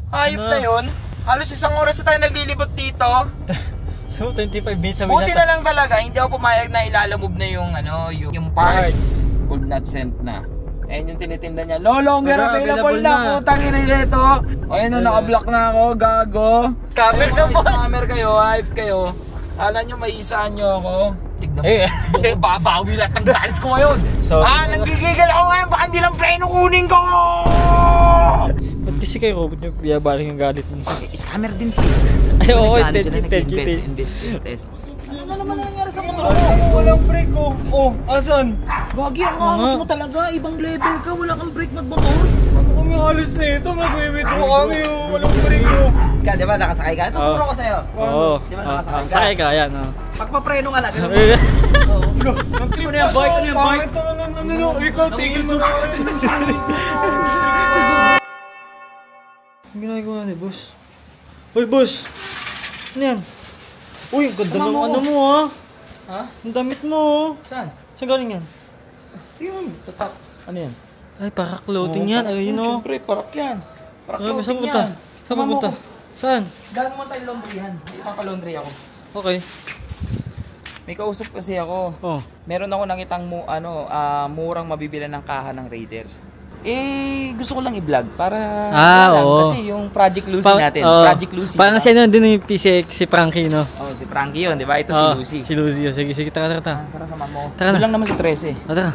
Hayop na yun. Halos isang oras na tayo naglilibot dito. So, 25 minutes sa Buti na lang talaga, hindi ako pumayag na ilalamove na yung ano, yung parts. Could not send na. Ayun yung tinitinda niya. No longer available na. Putang ina nito. Ayun na, naka-block na ako. Gago. Scammer na, boss. Scammer kayo, hype kayo. Alam nyo, may isaan nyo ako. Tignan mo. Babawi lahat ng galit ko ngayon. Nanggigigil ako ngayon. Baka hindi lang preno kunin ko. Ba't kasi kayo robot nyo piyabaling yung galit mo? Scammer din po. Ay, oo, invest. Ano naman nangyari sa motor? Walang brake ko. Oh, asan? Wagi, ang angas mo talaga. Ibang level ka. Wala kang brake magmotor. Ano kami halos na ito? Mag-withdraw kami. Walang brake ko. Ika, di ba nakasakay ka? Tuturo ko sa'yo. Oo. Di ba nakasakay ka? Sakay ka, yan. Pagpapreno ka na, gano'n mo. Bro, ano yung bike? Ano yung bike? Ikaw, tigil mo na. Ang ginagawa ni boss. Uy, boss! Ano yan? Uy, ang ganda ng ano mo ha? Ha? Ang damit mo. Saan? Saan galing yan? Tingnan mo. Tatak. Ano yan? Ay, para clothing yan. Ayun o. Siyempre, parak yan. Parak Saan clothing punta? yan. Saan pupunta? Saan? Gano'n mo tayong laundry yan. Ipapalaundry ako. Okay. May kausap kasi ako. Oh. Meron ako nakitang murang mabibilan ng kaha ng Raider. Gusto ko lang i-vlog para oo. kasi yung Project Lucy natin. Project Lucy. Parang si ano din yung PCX, si Frankie, no? Oh, si Frankie yun, di ba? Ito si Lucy. Si Lucy. Sige, tara. Tara sama mo. Tara na. Ito lang naman sa 13. Tara.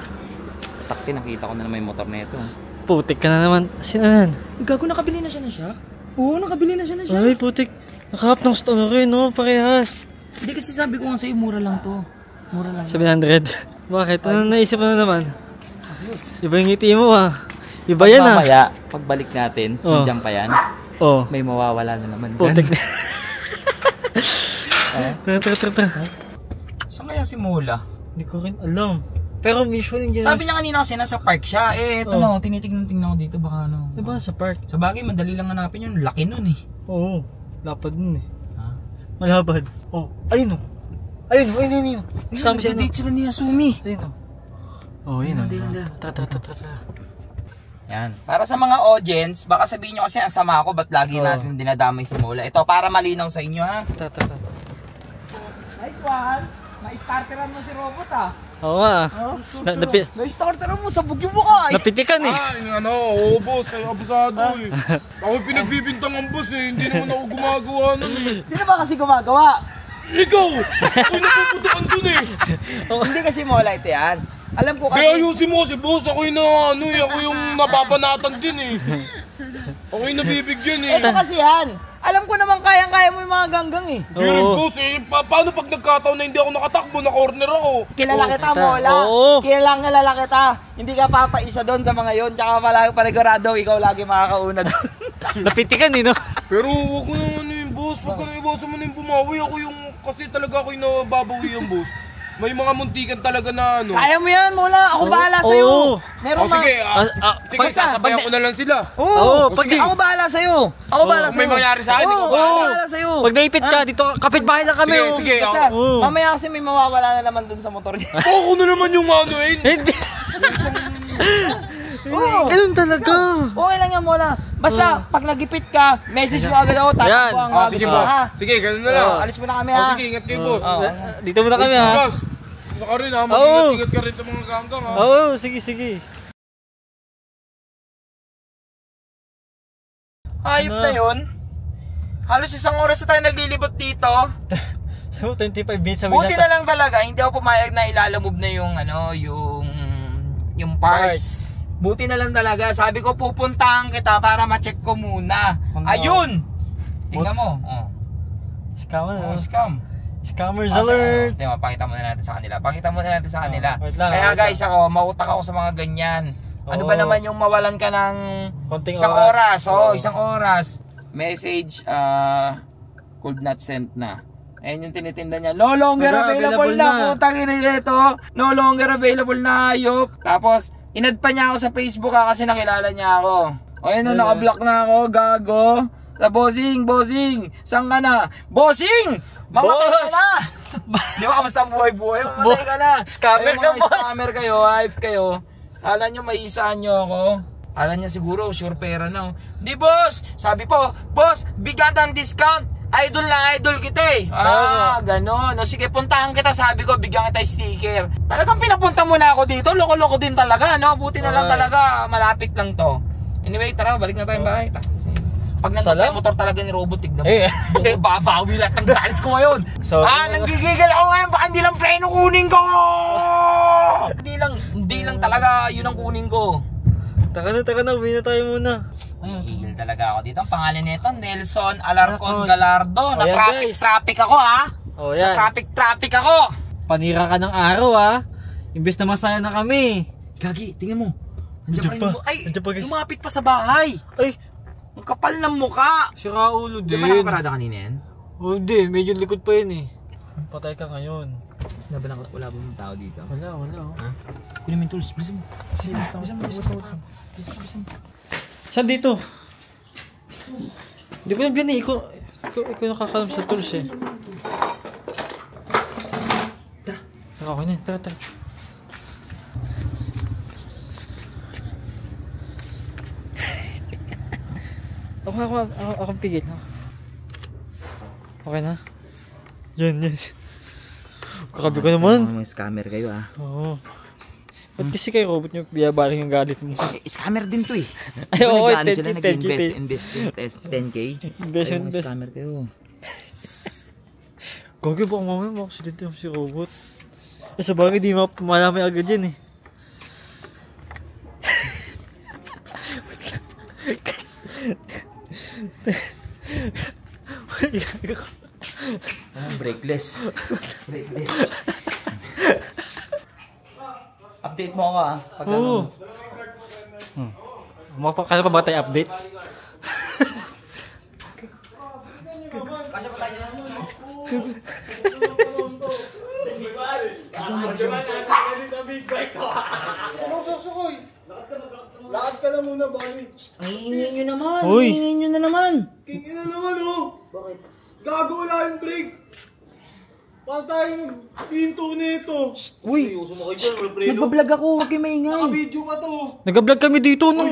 Takti, nakita ko na naman yung motor na ito. Putik ka na naman. Sino yan? Gago, nakabili na siya. Oo, nakabili na siya. Ay, putik. Nakahap ng stone rin, no? Parehas. Hindi kasi sabi ko nga sa'yo, mura lang to. Mura lang. 700. Bakit? Ano naisip mo na naman? Ayos. Iba yung ngiti mo, Iba yan, mamaya, pagbalik natin, nandiyan pa yan, may mawawala na naman dyan. Putik na. Tara. Saan kaya si Mola? Hindi ko rin alam. Pero usually yung sabi niya kanina kasi nasa park siya. Ito na, tinitignan ko dito, baka ano. Diba sa park? Sa bagay, madali lang hanapin yun. Laki nun eh. Oo, lapad nun eh. Malapad. Ayun o. Ayun. Kasama siya, date sila ni Asumi. Ayun o. Yun o. Tara. Yan. Para sa mga audience, baka sabihin nyo kasi ang sama ako, ba't lagi natin dinadamay si Mola. Ito, para malinaw sa inyo ha. Tara. Nice one. Na-starteran mo si Robot Oo nga. Na-starteran mo, sabog yung mukha eh. Napitikan eh. Boss, ay abusado eh. Ako pinagbibintang ang boss eh, hindi naman ako gumagawa nun eh. Sino ba kasi gumagawa? Ikaw! Ako napuputukan dun eh. Hindi kasi Mola ito yan. Alam ko kasi... Kaya ayusin mo kasi boss, ako yung napapanatan din eh. Ako yung nabibigyan eh. Ito kasi yan. Alam ko naman kayang-kaya mo yung mga ganggang eh. Pero boss eh, paano pag nagkataon na hindi ako nakatakbo, na-corner ako? Kilala kita, Mola. Kilala kita. Hindi ka papaisa doon sa mga yon. Tsaka panigurado, ikaw lagi makakauna doon. Napitikan eh, no? Pero huwag ko naman yung boss, huwag ka na iwasan mo na yung bumawi. Ako yung, kasi talaga ako yung nababawi yung boss. May mga muntikan talaga na ano. Kaya mo yan, Mola. Ako bahala sa'yo. Meron sige, sasabayan ko na lang sila. Ako bahala sa'yo. May mangyari sa akin, ikaw bahala. Pag naipit ka, dito kapitbahay lang kami. Sige. Mamaya kasi may mawawala na naman dun sa motor niya. Ako na naman yung ano eh. Hindi. Ganun talaga. Okay lang yan, Mola. Basta, pag nagipit ka, message mo agad ako, tatakbo ang agad sige mo, boss. ha? Sige, ganun na lang. Alis mo na kami, ha? Sige, ingat kayo, boss. Dito muna kami, ha? Boss, gusto ka rin, ha? Mag-ingat-ingat ka rin sa mga ganggang, ha? Oo, sige. Hayop na yun. Halos isang oras na tayo naglilibot dito. So, 25 minutes sa Buti na lang talaga, hindi ako pumayag na ilalamove na yung yung parts. Buti na lang talaga. Sabi ko pupuntahan kita para ma-check ko muna. Ayun! Tingnan mo. Scam. Scammers alert. Pakita muna natin sa kanila. Kaya guys, mautak ako sa mga ganyan. Ano ba naman yung mawalan ka ng isang oras? Isang oras. Message, could not send na. Ayun yung tinitinda niya. No longer available na. Putang ina nito. No longer available na, ayop. Tapos, inad pa niya ako sa Facebook kasi nakilala niya ako. Ayun, naka-block na ako, gago. Sa bossing. Saan ka na? Bossing! Mamatay ka na! Di ba, kamusta buhay-buhay? Mamatay ka na. Scammer ka, boss. Scammer kayo, hype kayo. Alam nyo, may isaan nyo ako. Alam niya siguro, sure pera na. Di boss, sabi po, boss, bigyan ng discount. Idol na idol kita eh. Ganon. O sige, puntahan kita, sabi ko, bigyan kita sticker. Talagang pinapunta mo na ako dito. Loko-loko din talaga, no? Buti na lang talaga, malapit lang to. Anyway, tara, balik na tayong bahay. Pag nandun yung motor talaga ni Robot, tignan mo. Babawi lahat ng galit ko ngayon. Nanggigigil ako ngayon, baka hindi lang preno kunin ko! Hindi lang talaga, yun ang kunin ko. Taka na, uwi na tayo muna. Hihil talaga ako dito. Ang pangalan nito, Nelson Alarcon Galardo. Na-traffic ako ha. Oh, yan. Na-traffic ako. Panira ka ng araw ha. Imbes na masaya na kami. Gagi, tingnan mo. Nandiyan pa. Ay, lumapit pa sa bahay. Ay, ang kapal ng muka. sira ulo din. Di ba nakaparada kanina yan? Oh, hindi. Medyo likod pa yun eh. Patay ka ngayon. Wala ba mong tao dito? Wala. Ha? Kunin mo yung tools. Bilisan mo. Saan dito? Di ba yan eh? Ikaw nakakalam sa tools eh. Tara. Okay na. Tara. Ako pigil. Okay na? Yan. Kakabi ko naman. Mga scammer kayo ah. Oo. Ba't kasi kay Robot nyo biyabaling yung galit mo? Scammer din to eh. Ay, oo, sila nag-invest 10k. Invest. Scammer kayo. Gagi baka mamaya makasidente si Robot. Sa bagay di malamay agad yan eh. Breakless. Update mo ako ah. Oo. Kaya pa ba tayo update? Lakad ka na muna, Bali. Hingin nyo naman. Uy. Hingin nyo na naman. King na naman, oh. Bakit? Gago, wala yung break. Paano tayo mag-hinto nito? Uy, nagbablog ako. Huwag kayo maingay. Naka-video ka to. Nag-vlog kami dito nung...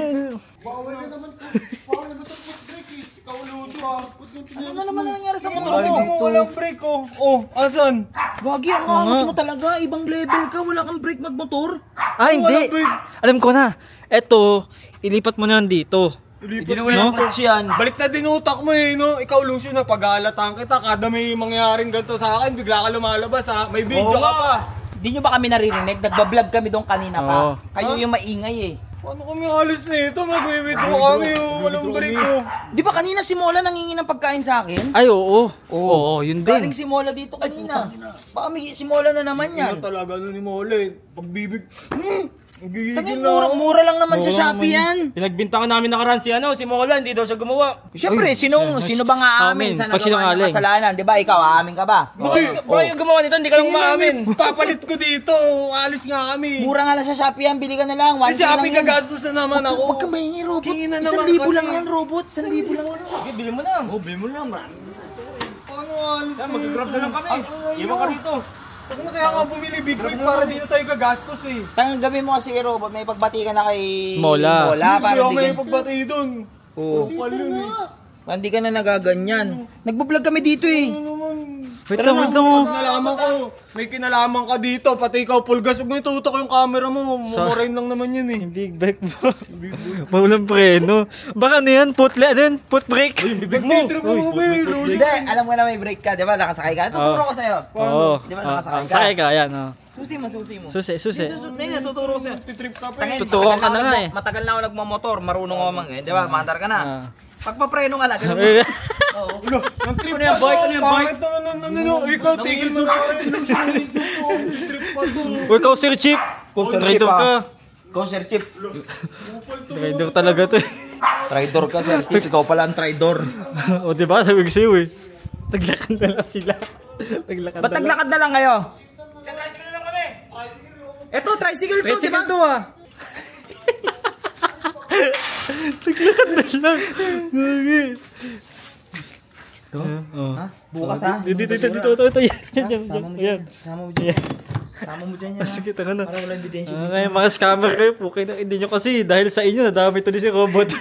Bawal na naman to. Bawal na ba ito mag-break eh? Ikaw uluso ah. Ano na naman nangyari sa motor Wala mo? mo, walang break oh. Oh, asan? Gagi, ang angas mo talaga. Ibang level ka. Wala kang brake magmotor. hindi. Walang break. Alam ko na. Eto, ilipat mo na lang dito. Ilipat mo yung approach yan. Balik na din utak mo eh, no? Ikaw, Lucio, na pag-aalatan kita. Kada may mangyaring ganito sa akin, bigla ka lumalabas ha. May video ka pa. Di nyo ba kami naririnig? Nagbablog kami doon kanina pa. Oo. Kayo yung maingay eh. Paano kami alis na ito? Mag-withdraw kami oh. Walang break oh. Di ba kanina si Mola nangingi ng pagkain sa akin? Ay, oo. Oo, yun din. Galing si Mola dito kanina. Baka may si Mola na naman yan. Ano talaga ano ni Mole? Pagbibig. Gigigil Tangin, na ako. mura lang naman sa Shopee yan. Pinagbintangan namin nakaraan si Mola, hindi daw siya gumawa. Siyempre, sino bang aamin sa Pag nagawa ng sinungaling. kasalanan? Di ba, ikaw aamin ka ba? Baka yung gumawa nito, hindi ka lang umaamin. Papalit ko dito. Alis nga kami. Mura nga lang sa Shopee yan, bili ka na lang. 1K Kasi lang Shopee yan. gagastos na naman ako. Huwag ka mahingi, Robot. Kingin na naman 1,000 kasi. lang yan, Robot. 1,000 lang. Okay, bili mo na. Oh, bili mo lang. Paano alis Kaya na mag-grab na lang kami. Iwan ka rito. Pag na kaya nga bumili big break para dito tayo gagastos eh. Tangang gabi mo kasi, Robot, may pagbati ka na kay Mola. Mola para Hindi ako di may ka, pagbati doon. Oo. Kupal yun eh. hindi ka na nagaganyan. Nagbablog kami dito eh. Ano naman? Wait lang. Kinalaman ko. May kinalaman ka dito. Pati ikaw, Pulgas. Huwag mo itutok yung camera mo. Mumurain lang naman yun eh. Big bike mo. Walang preno. Baka ano yan? Foot brake. Bibig mo. Trip mo ba yun? Hindi, alam mo na may break ka, di ba? Nakasakay ka. Tuturo ko sa'yo. Oo. Di ba nakasakay ka? Sakay ka, yan. Susi mo. Susi. Hindi, tuturo ko sa'yo. Trip ka pa. Tangin, Tuturuan ka na nga eh. Matagal na ako nagmamotor, marunong ako di ba? Mandar ka na. Pagpapreno ka na, ganun. Oo. Ang trip pa to. Pangit naman ano. Ikaw, tigil mo na kayo. Trip pa to. Uy, ikaw Sir Chip. Trader ka. Ikaw, Sir Chip. Trader talaga to. Traidor ka, Sir Chip. Ikaw pala ang traidor. O diba, sabi ko sa'yo eh. Naglakad na lang sila. Ba't naglakad na lang kayo? Tricycle na lang kami. Eto, tricycle to, di ba? Tricycle to ah. Naglakad na lang. Gagi. Ha? Bukas ha? Dito. Yan. Sama mo dyan. Tama mo dyan yan. Sige, tanga na. Para walang ebidensya. Ngayon mga scammer kayo, okay na. Hindi nyo kasi, dahil sa inyo, nadami to din si Robot.